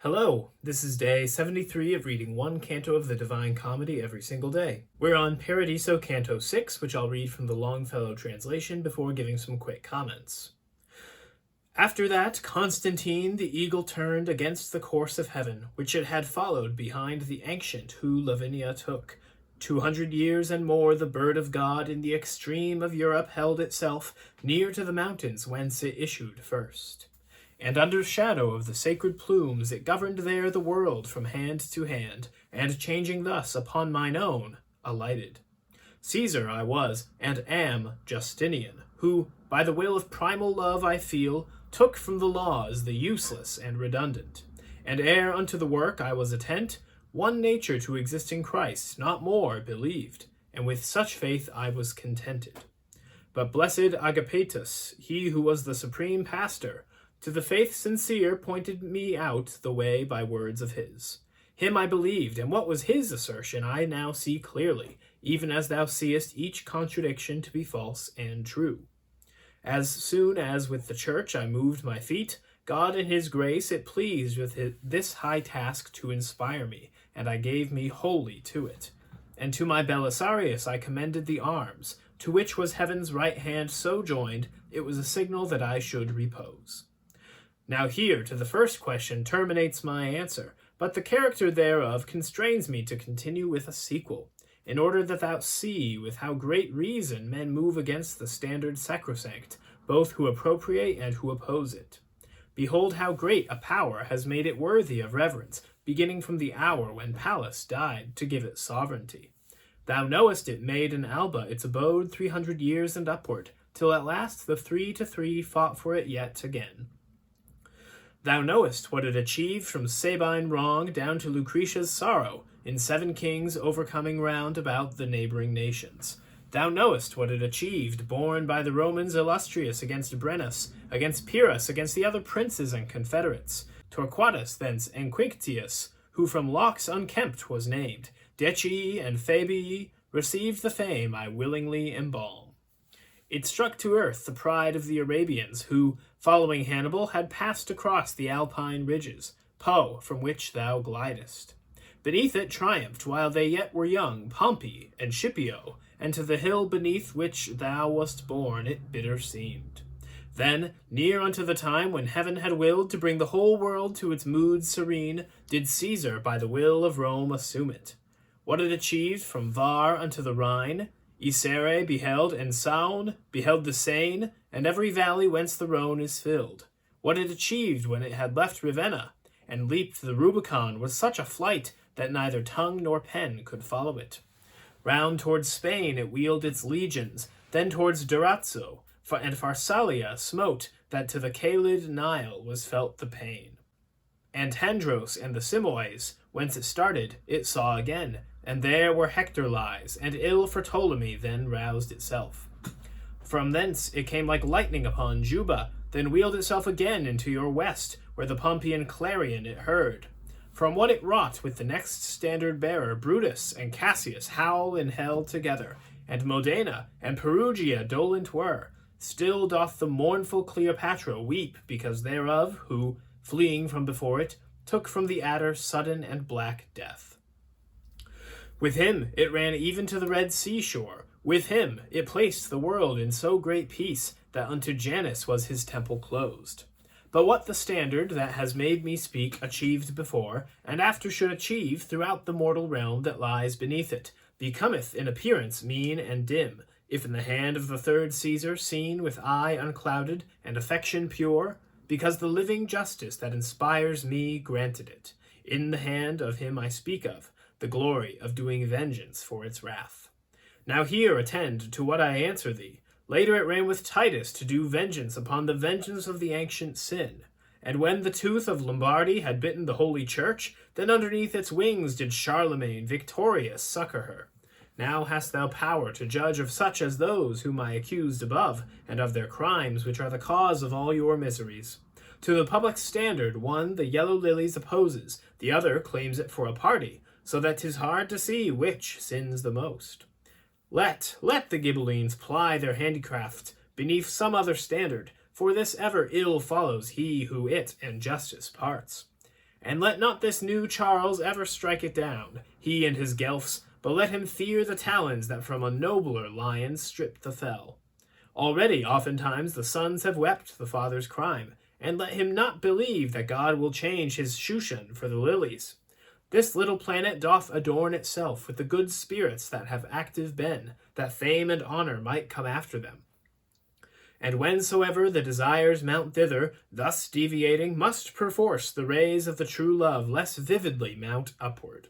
Hello, this is day 73 of reading one canto of the Divine Comedy every single day. We're on Paradiso Canto 6, which I'll read from the Longfellow translation before giving some quick comments. After that, Constantine the eagle turned against the course of heaven, which it had followed behind the ancient who Lavinia took. 200 years and more the bird of God in the extreme of Europe held itself near to the mountains whence it issued first. And under shadow of the sacred plumes it governed there the world from hand to hand, and changing thus upon mine own, alighted. Caesar I was, and am Justinian, who, by the will of primal love I feel, took from the laws the useless and redundant. And ere unto the work I was attent, one nature to exist in Christ, not more, believed, and with such faith I was contented. But blessed Agapetus, he who was the supreme pastor, to the faith sincere pointed me out the way by words of his. Him I believed, and what was his assertion I now see clearly, even as thou seest each contradiction to be false and true. As soon as with the church I moved my feet, God in his grace it pleased with this high task to inspire me, and I gave me wholly to it. And to my Belisarius I commended the arms, to which was heaven's right hand so joined, it was a signal that I should repose. Now here, to the first question, terminates my answer, but the character thereof constrains me to continue with a sequel, in order that thou see with how great reason men move against the standard sacrosanct, both who appropriate and who oppose it. Behold how great a power has made it worthy of reverence, beginning from the hour when Pallas died to give it sovereignty. Thou knowest it made in Alba its abode 300 years and upward, till at last the 3 to 3 fought for it yet again. Thou knowest what it achieved from Sabine wrong down to Lucretia's sorrow, in 7 kings overcoming round about the neighboring nations. Thou knowest what it achieved, borne by the Romans illustrious against Brennus, against Pyrrhus, against the other princes and confederates, Torquatus thence and Quinctius, who from locks unkempt was named, Decii and Fabii, received the fame I willingly embalm. It struck to earth the pride of the Arabians, who, following Hannibal, had passed across the Alpine ridges, Po, from which thou glidest. Beneath it triumphed, while they yet were young, Pompey and Scipio, and to the hill beneath which thou wast born it bitter seemed. Then, near unto the time when heaven had willed to bring the whole world to its mood serene, did Caesar by the will of Rome assume it. What it achieved from Var unto the Rhine, Isere beheld, and Saone beheld the Seine, and every valley whence the Rhone is filled. What it achieved when it had left Ravenna, and leaped the Rubicon, was such a flight that neither tongue nor pen could follow it. Round towards Spain it wheeled its legions, then towards Durazzo, and Pharsalia smote, that to the Calid Nile was felt the pain. And Tandros and the Simois, whence it started, it saw again, and there where Hector lies, and ill for Ptolemy then roused itself. From thence it came like lightning upon Juba, then wheeled itself again into your west, where the Pompeian clarion it heard. From what it wrought with the next standard-bearer, Brutus and Cassius howl in hell together, and Modena and Perugia dolent were. Still doth the mournful Cleopatra weep because thereof, who, fleeing from before it, took from the adder sudden and black death. With him it ran even to the Red Sea shore. With him it placed the world in so great peace that unto Janus was his temple closed. But what the standard that has made me speak achieved before, and after should achieve throughout the mortal realm that lies beneath it, becometh in appearance mean and dim, if in the hand of the third Caesar seen with eye unclouded and affection pure, because the living justice that inspires me granted it, in the hand of him I speak of, the glory of doing vengeance for its wrath. Now here attend to what I answer thee. Later it ran with Titus to do vengeance upon the vengeance of the ancient sin. And when the tooth of Lombardy had bitten the holy church, then underneath its wings did Charlemagne victorious succor her. Now hast thou power to judge of such as those whom I accused above, and of their crimes which are the cause of all your miseries. To the public standard one the yellow lilies opposes, the other claims it for a party, so that 'tis hard to see which sins the most. Let the Ghibellines ply their handicraft beneath some other standard, for this ever ill follows he who it and justice parts. And let not this new Charles ever strike it down, he and his Guelphs, but let him fear the talons that from a nobler lion stripped the fell. Already oftentimes the sons have wept the father's crime, and let him not believe that God will change his Shushan for the lilies. This little planet doth adorn itself with the good spirits that have active been, that fame and honor might come after them. And whensoever the desires mount thither, thus deviating, must perforce the rays of the true love less vividly mount upward.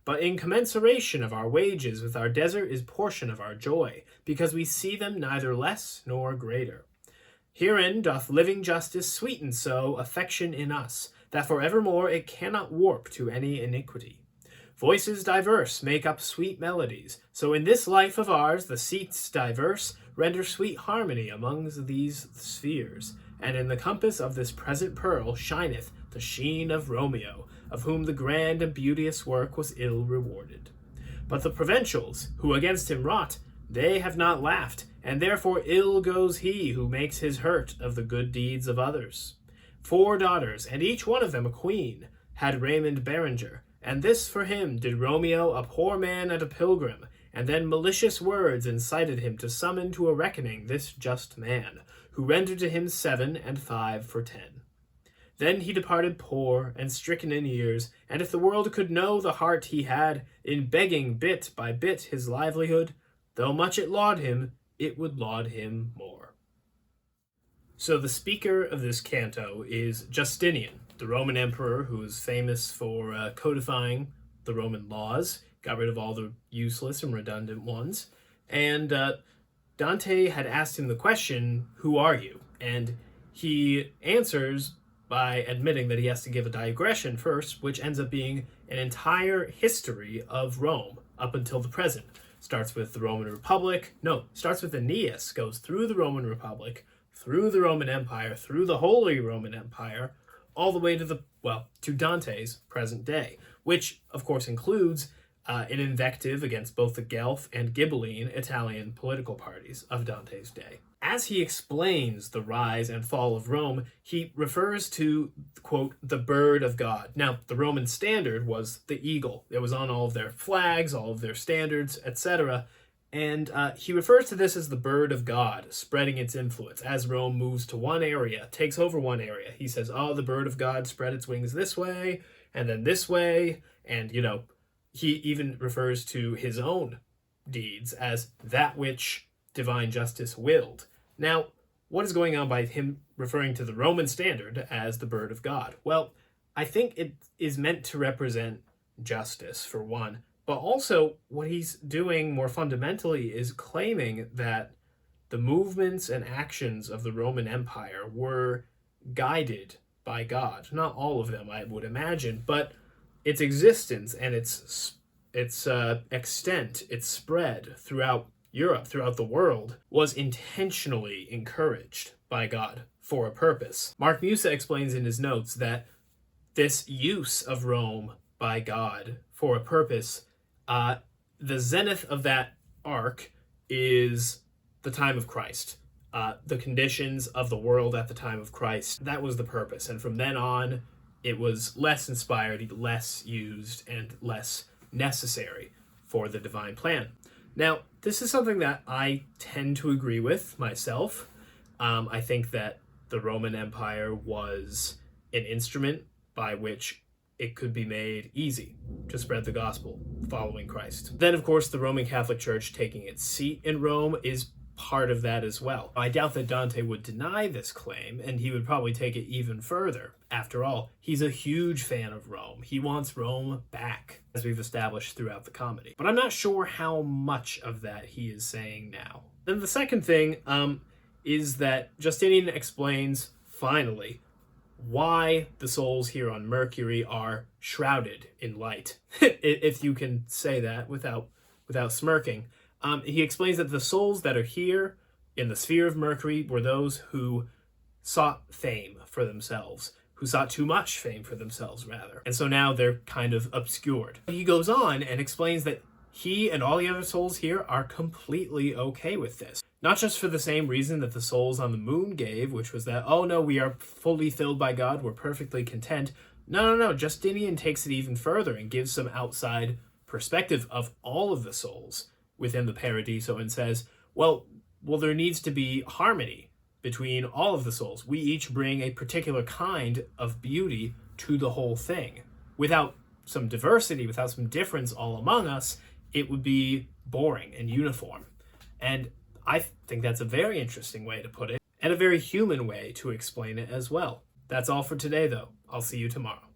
But in commensuration of our wages with our desert is portion of our joy, because we see them neither less nor greater. Herein doth living justice sweeten so affection in us, that for evermore it cannot warp to any iniquity. Voices diverse make up sweet melodies, so in this life of ours the seats diverse render sweet harmony among these spheres, and in the compass of this present pearl shineth the sheen of Romeo, of whom the grand and beauteous work was ill rewarded. But the provincials, who against him wrought, they have not laughed, and therefore ill goes he who makes his hurt of the good deeds of others. 4 daughters, and each one of them a queen, had Raymond Berenger, and this for him did Romeo, a poor man and a pilgrim, and then malicious words incited him to summon to a reckoning this just man, who rendered to him 7 and 5 for 10. Then he departed poor and stricken in years, and if the world could know the heart he had in begging bit by bit his livelihood, though much it laud him, it would laud him more. So the speaker of this canto is Justinian, the Roman emperor who is famous for codifying the Roman laws, got rid of all the useless and redundant ones. And Dante had asked him the question, "Who are you?" And he answers by admitting that he has to give a digression first, which ends up being an entire history of Rome up until the present. Starts with the Roman Republic. No, starts with Aeneas, goes through the Roman Republic, through the Roman Empire, through the Holy Roman Empire, all the way to Dante's present day, which of course includes an invective against both the Guelph and Ghibelline Italian political parties of Dante's day. As he explains the rise and fall of Rome, he refers to, quote, the bird of God. Now, the Roman standard was the eagle. It was on all of their flags, all of their standards, etc. And he refers to this as the bird of God, spreading its influence. As Rome moves to one area, takes over one area, he says, oh, the bird of God spread its wings this way, and then this way, and, he even refers to his own deeds as that which divine justice willed. Now, what is going on by him referring to the Roman standard as the bird of God? Well, I think it is meant to represent justice, for one, but also what he's doing more fundamentally is claiming that the movements and actions of the Roman Empire were guided by God. Not all of them, I would imagine, but its existence and its extent, its spread throughout Europe, throughout the world, was intentionally encouraged by God for a purpose. Mark Musa explains in his notes that this use of Rome by God for a purpose, the zenith of that arc is the time of Christ. The conditions of the world at the time of Christ, that was the purpose. And from then on, it was less inspired, less used, and less necessary for the divine plan. Now, this is something that I tend to agree with myself. I think that the Roman Empire was an instrument by which it could be made easy to spread the gospel following Christ. Then, of course, the Roman Catholic Church taking its seat in Rome is part of that as well. I doubt that Dante would deny this claim, and he would probably take it even further. After all, he's a huge fan of Rome. He wants Rome back, as we've established throughout the comedy. But I'm not sure how much of that he is saying now. Then the second thing is that Justinian explains, finally, why the souls here on Mercury are shrouded in light, if you can say that without smirking. He explains that the souls that are here in the sphere of Mercury were those who sought fame for themselves, who sought too much fame for themselves, rather. And so now they're kind of obscured. He goes on and explains that he and all the other souls here are completely okay with this. Not just for the same reason that the souls on the moon gave, which was that, oh no, we are fully filled by God, we're perfectly content, No. Justinian takes it even further and gives some outside perspective of all of the souls within the Paradiso and says, well, there needs to be harmony between all of the souls. We each bring a particular kind of beauty to the whole thing. Without some diversity, without some difference all among us, it would be boring and uniform. And I think that's a very interesting way to put it, and a very human way to explain it as well. That's all for today, though. I'll see you tomorrow.